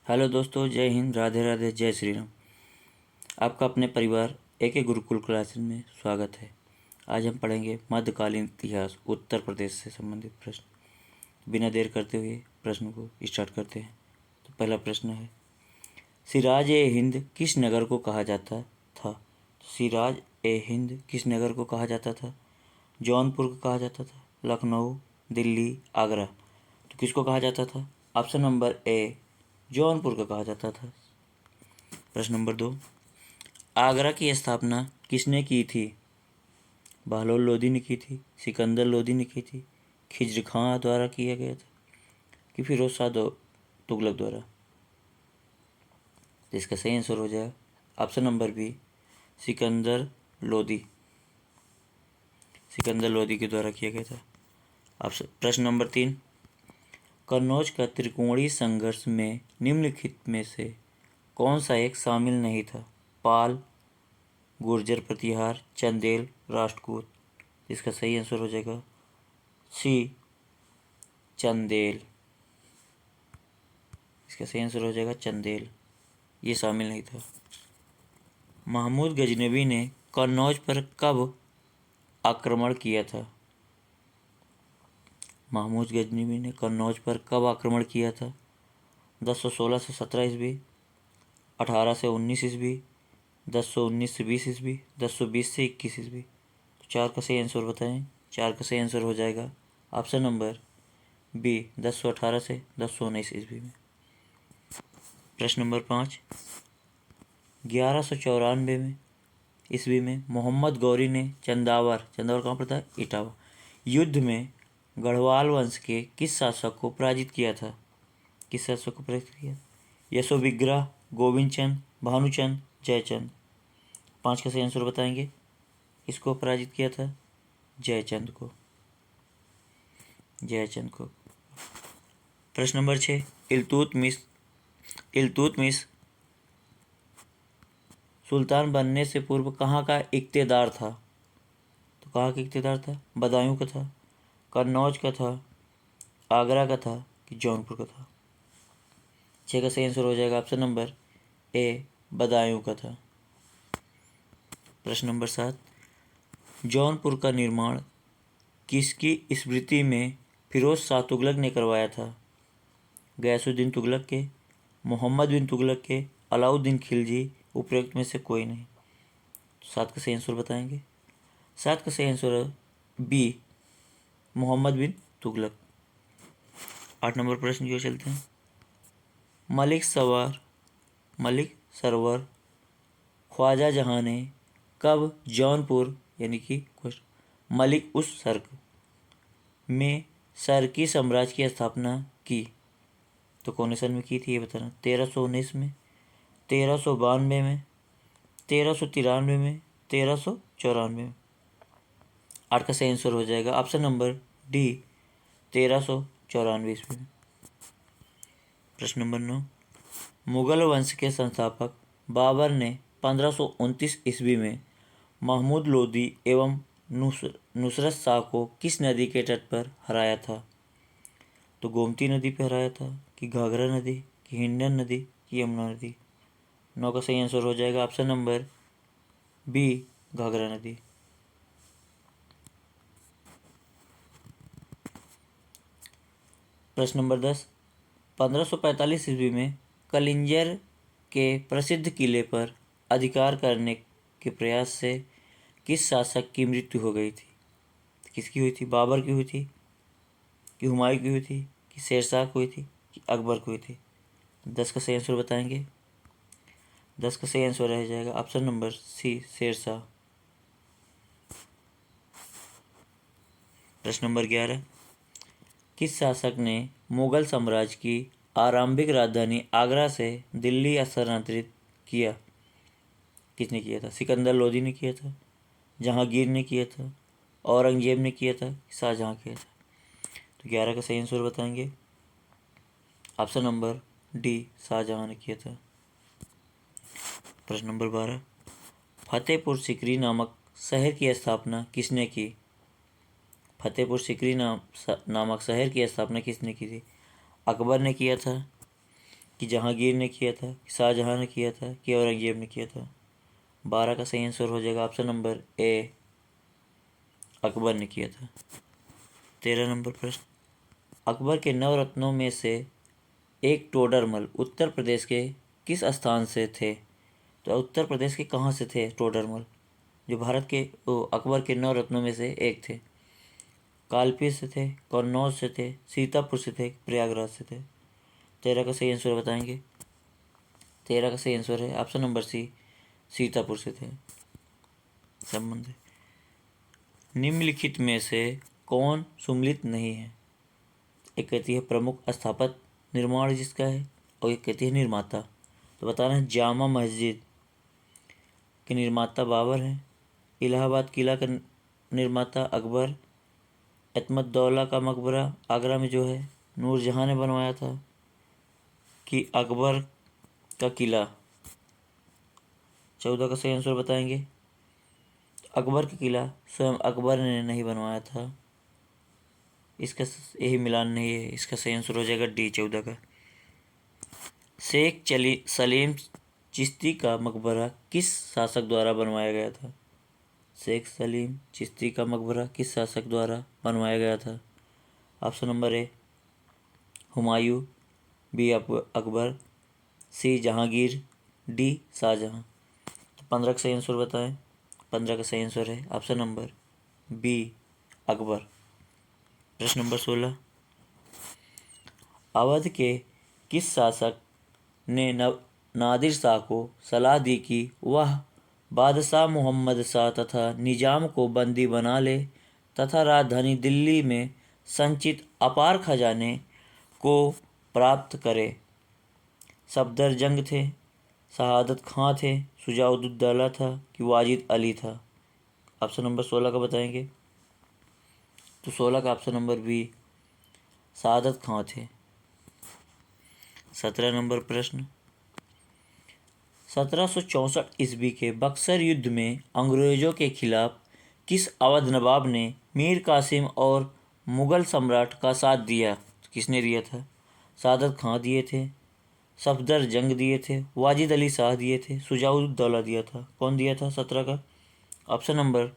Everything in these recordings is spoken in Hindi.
हेलो दोस्तों, जय हिंद, राधे राधे, जय श्री राम। आपका अपने परिवार एक गुरुकुल क्लासेस में स्वागत है। आज हम पढ़ेंगे मध्यकालीन इतिहास उत्तर प्रदेश से संबंधित प्रश्न। बिना देर करते हुए प्रश्न को स्टार्ट करते हैं। तो पहला प्रश्न है, सिराज ए हिंद किस नगर को कहा जाता था? सिराज ए हिंद किस नगर को कहा जाता था? जौनपुर को कहा जाता था, लखनऊ, दिल्ली, आगरा। तो किसको कहा जाता था? ऑप्शन नंबर ए, जौनपुर का कहा जाता था। प्रश्न नंबर 2, आगरा की स्थापना किसने की थी? बहलोल लोदी ने की थी, सिकंदर लोदी ने की थी, खिज्र खां द्वारा किया गया था कि फिरोज शाह तुगलक द्वारा? तो इसका सही आंसर हो जाएगा option number B, Sikandar Lodi. Sikandar Lodi के द्वारा किया गया था। प्रश्न नंबर 3, कन्नौज का त्रिकोणीय संघर्ष में निम्नलिखित में से कौन सा एक शामिल नहीं था? पाल, गुर्जर प्रतिहार, चंदेल, राष्ट्रकूट। इसका सही आंसर हो जाएगा सी, चंदेल। इसका सही आंसर हो जाएगा चंदेल, ये शामिल नहीं था। महमूद गजनवी ने कन्नौज पर कब आक्रमण किया था? महमूद गजनवी ने कन्नौज पर कब आक्रमण किया था? 1016 से 17 ईस्वी, 18 से 19 ईस्वी, 1019 से 20 ईस्वी, 1020 से 21 ईस्वी। तो 4 का सही आंसर बताएं। 4 का सही आंसर हो जाएगा ऑप्शन नंबर बी, 1018 से 1019 ईस्वी में। प्रश्न नंबर 5, 1194 में ईस्वी में मोहम्मद गौरी ने चंदावर कहाँ पर था? इटावा युद्ध में गढ़वाल वंश के किस शासक को पराजित किया था? किस शासक को पराजित किया? यशोविग्रह, गोविंद चंद, भानुचंद, जयचंद। 5 का सही आंसर बताएंगे। किसको पराजित किया था? जयचंद को। जयचंद को। प्रश्न नंबर 6, इल्तुतमिश सुल्तान बनने से पूर्व कहाँ का इक्तेदार था? तो कहाँ का इक्तेदार था? बदायूं का था, कन्नौज का था, आगरा का था कि जौनपुर का था? 6 का सही आंसर हो जाएगा ऑप्शन नंबर ए, बदायूं का था। प्रश्न नंबर 7, जौनपुर का निर्माण किसकी स्मृति में फिरोज शाह तुगलक ने करवाया था? गयासुद्दीन तुगलक के, मोहम्मद बिन तुगलक के, अलाउद्दीन खिलजी, उपरोक्त में से कोई नहीं? 7 का सही आंसर बताएंगे। 7 का सही आंसर है बी, मोहम्मद बिन तुगलक। 8 नंबर प्रश्न की ओर चलते हैं। मलिक सरवर ख्वाजा जहां ने कब जौनपुर यानी कि मलिक उस सर्क में सरकी साम्राज्य की स्थापना की? तो कौन सन में की थी ये बताना। 1319 में, 1392 में, 1393 में, 1394 में? 8 का सही आंसर हो जाएगा ऑप्शन नंबर डी, 1394 ईस्वी में। प्रश्न नंबर 9, मुगल वंश के संस्थापक बाबर ने 1529 ईस्वी में महमूद लोदी एवं नुसरत शाह को किस नदी के तट पर हराया था? तो गोमती नदी पर हराया था कि घाघरा नदी कि हिंडन नदी कि यमुना नदी? 9 का सही आंसर हो जाएगा ऑप्शन नंबर बी, घाघरा नदी। प्रश्न नंबर 10, 1545 ईस्वी में कलिंजर के प्रसिद्ध किले पर अधिकार करने के प्रयास से किस शासक की मृत्यु हो गई थी? किसकी हुई थी? बाबर की हुई थी कि हुमायूं की हुई थी कि शेरशाह की हुई थी कि अकबर की हुई थी? 10 का सही आंसर बताएंगे। 10 का सही आंसर रह जाएगा ऑप्शन नंबर सी, शेरशाह। प्रश्न नंबर 11, किस शासक ने मुगल साम्राज्य की आरंभिक राजधानी आगरा से दिल्ली स्थानांतरित किया? किसने किया था? सिकंदर लोदी ने किया था, जहांगीर ने किया था, औरंगजेब ने किया था, शाहजहां किया था? तो 11 का सही आंसर बताएंगे। ऑप्शन नंबर डी, शाहजहां ने किया था। प्रश्न नंबर 12, फतेहपुर सिकरी नामक शहर की स्थापना किसने की? फतेहपुर सिकरी नामक शहर की स्थापना किसने की थी? अकबर ने किया था कि जहांगीर ने किया था, कि शाहजहां ने किया था, कि औरंगजेब ने किया था। 12 का सही आंसर हो जाएगा ऑप्शन नंबर ए, अकबर ने किया था। 13 नंबर प्रश्न, अकबर के नवरत्नों में से एक टोडरमल उत्तर प्रदेश के किस स्थान से थे? तो उत्तर प्रदेश के कहाँ से थे टोडरमल? जो भारत के अकबर के 9 रत्नों में से एक थे। कालपी से थे, कन्नौज से थे, सीतापुर से थे, प्रयागराज से थे। 13 का सही आंसर बताएंगे। 13 का सही आंसर है ऑप्शन नंबर सी, सीतापुर से थे। संबंध, निम्नलिखित में से कौन सुमेलित नहीं है? एक कहती है प्रमुख स्थापत्य निर्माण जिसका है, और एक कहती है निर्माता। तो बताना है जामा मस्जिद के निर्माता बाबर हैं, इलाहाबाद किला का निर्माता अकबर, एतमद्दौला का मकबरा आगरा में जो है नूरजहां ने बनवाया था, कि अकबर का किला। 14 का सही आंसर बताएंगे। अकबर का किला स्वयं अकबर ने नहीं बनवाया था, इसका यही मिलान नहीं है। इसका सही आंसर हो जाएगा डी, 14 का। शेख सलीम चिश्ती का मकबरा किस शासक द्वारा बनवाया गया था? शेख सलीम चिश्ती का मकबरा किस शासक द्वारा बनवाया गया था? Option number A, Humayun, B Akbar, C Jahangir, D Shah Jahan. तो 15 का सही आंसर बताएं। 15 का सही आंसर है ऑप्शन नंबर बी, अकबर। प्रश्न नंबर 16, अवध के किस शासक ने नादिर शाह को सलाह दी कि वह बादशाह मोहम्मद शाह तथा निजाम को बंदी बना ले तथा राजधानी दिल्ली में संचित अपार खजाने को प्राप्त करे? सफदर जंग थे, शहादत खां थे, शुजाउद्दौला था, कि वाजिद अली था? ऑप्शन नंबर 16 का बताएंगे। तो 16 का ऑप्शन नंबर बी, शहादत खां थे। 17 नंबर प्रश्न, 1764 ईस्वी के बक्सर युद्ध में अंग्रेजों के खिलाफ किस अवध नवाब ने मीर कासिम और मुगल सम्राट का साथ दिया? किसने दिया था? शहादत खां दिए थे, सफदर जंग दिए थे, वाजिद अली शाह दिए थे, शुजाउद्दौला दिया था? कौन दिया था 17 का? ऑप्शन नंबर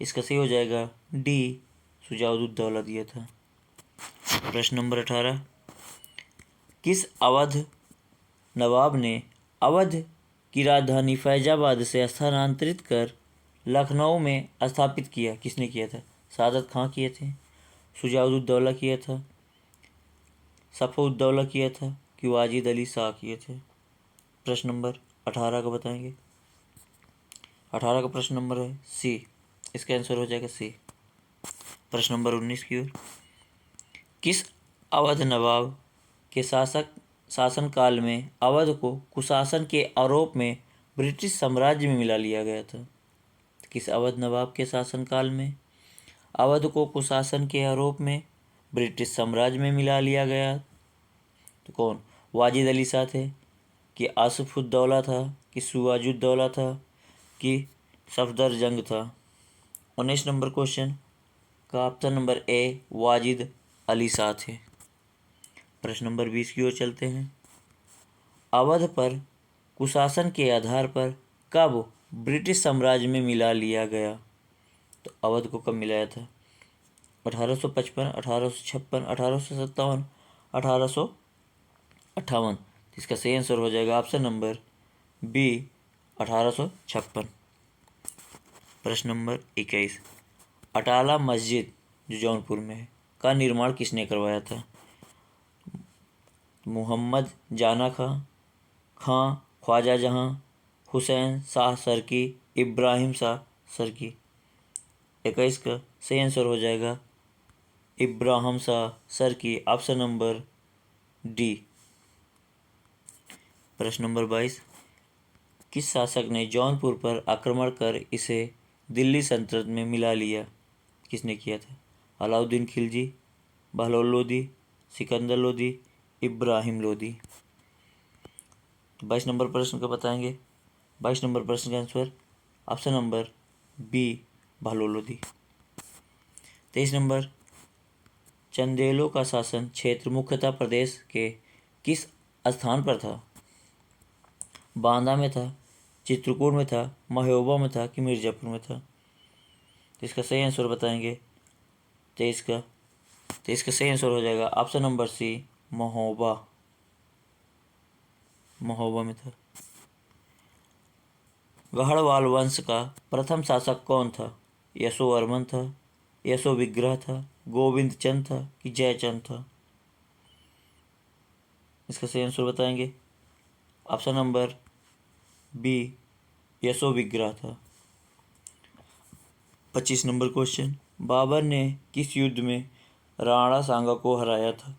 इसका सही हो जाएगा डी, शुजाउद्दौला दिया था। प्रश्न नंबर 18, किस अवध नवाब ने अवध की राजधानी फैजाबाद से स्थानांतरित कर लखनऊ में स्थापित किया? किसने किया था? शहादत खां किए थे, शुजाउद्दौला किया था, सफउद्दौला किया था, कि वाजिद अली शाह किए थे? प्रश्न नंबर 18 का बताएंगे। 18 का प्रश्न नंबर है सी, इसका आंसर हो जाएगा सी। प्रश्न नंबर 19 की ओर, किस अवध नवाब के शासनकाल में अवध को कुशासन के आरोप में ब्रिटिश साम्राज्य में मिला लिया गया था? किस अवध नवाब के शासनकाल में अवध को कुशासन के आरोप में ब्रिटिश साम्राज्य में मिला लिया गया? तो कौन? वाजिद अली शाह थे, कि आसिफुद्दौला था, कि सुवाजुद्दौला था, कि सफदर जंग था? 19 नंबर क्वेश्चन का ऑप्शन नंबर ए, वाजिद अली शाह थे। प्रश्न नंबर 20 की ओर चलते हैं। अवध पर कुशासन के आधार पर कब ब्रिटिश साम्राज्य में मिला लिया गया? तो अवध को कब मिलाया था? 1855, 1856, 1857, 1858? इसका सही आंसर हो जाएगा ऑप्शन नंबर बी, 1856। प्रश्न नंबर 21, अटाला मस्जिद जो जौनपुर में है का निर्माण किसने करवाया था? मोहम्मद जाना खां, ख्वाजा जहां, हुसैन शाह सरकी, इब्राहिम शाह सरकी? 21 का सही आंसर हो जाएगा इब्राहिम शाह सरकी, ऑप्शन नंबर डी। प्रश्न नंबर 22, किस शासक ने जौनपुर पर आक्रमण कर इसे दिल्ली सल्तनत में मिला लिया? किसने किया था? अलाउद्दीन खिलजी, बहलोल लोदी, सिकंदर लोदी, इब्राहिम लोदी? 22 नंबर प्रश्न का बताएंगे। 22 नंबर प्रश्न का answer option number B, Bahlol Lodi. 23 number, चंदेलों का शासन क्षेत्र मुख्यतः प्रदेश के किस स्थान पर था? बांदा में था, चित्रकूट में था, महोबा में था कि मिर्ज़ापुर में था? तो इसका सही आंसर बताएंगे। तो इसका सही आंसर हो जाएगा option number C, Mahoba. Mahoba में था। गढ़वाल वंश का प्रथम शासक कौन था? यशोवर्मन था, यशो विग्रह था, गोविंद चंद था कि जयचंद था? इसका सही आंसर बताएंगे। ऑप्शन नंबर बी, यशो विग्रह था। 25 नंबर क्वेश्चन, बाबर ने किस युद्ध में राणा सांगा को हराया था?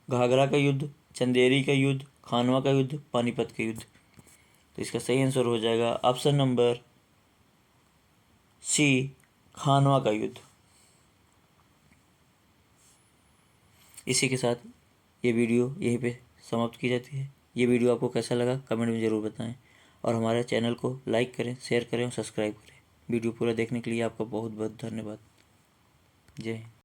घाघरा का युद्ध, चंदेरी का युद्ध, खानवा का युद्ध, पानीपत का युद्ध? तो इसका सही आंसर हो जाएगा ऑप्शन नंबर सी, खानवा का युद्ध। इसी के साथ ये वीडियो यहीं पे समाप्त की जाती है। ये वीडियो आपको कैसा लगा कमेंट में ज़रूर बताएं और हमारे चैनल को लाइक करें, शेयर करें और सब्सक्राइब करें। वीडियो पूरा देखने के लिए आपका बहुत बहुत धन्यवाद। जय हिंद।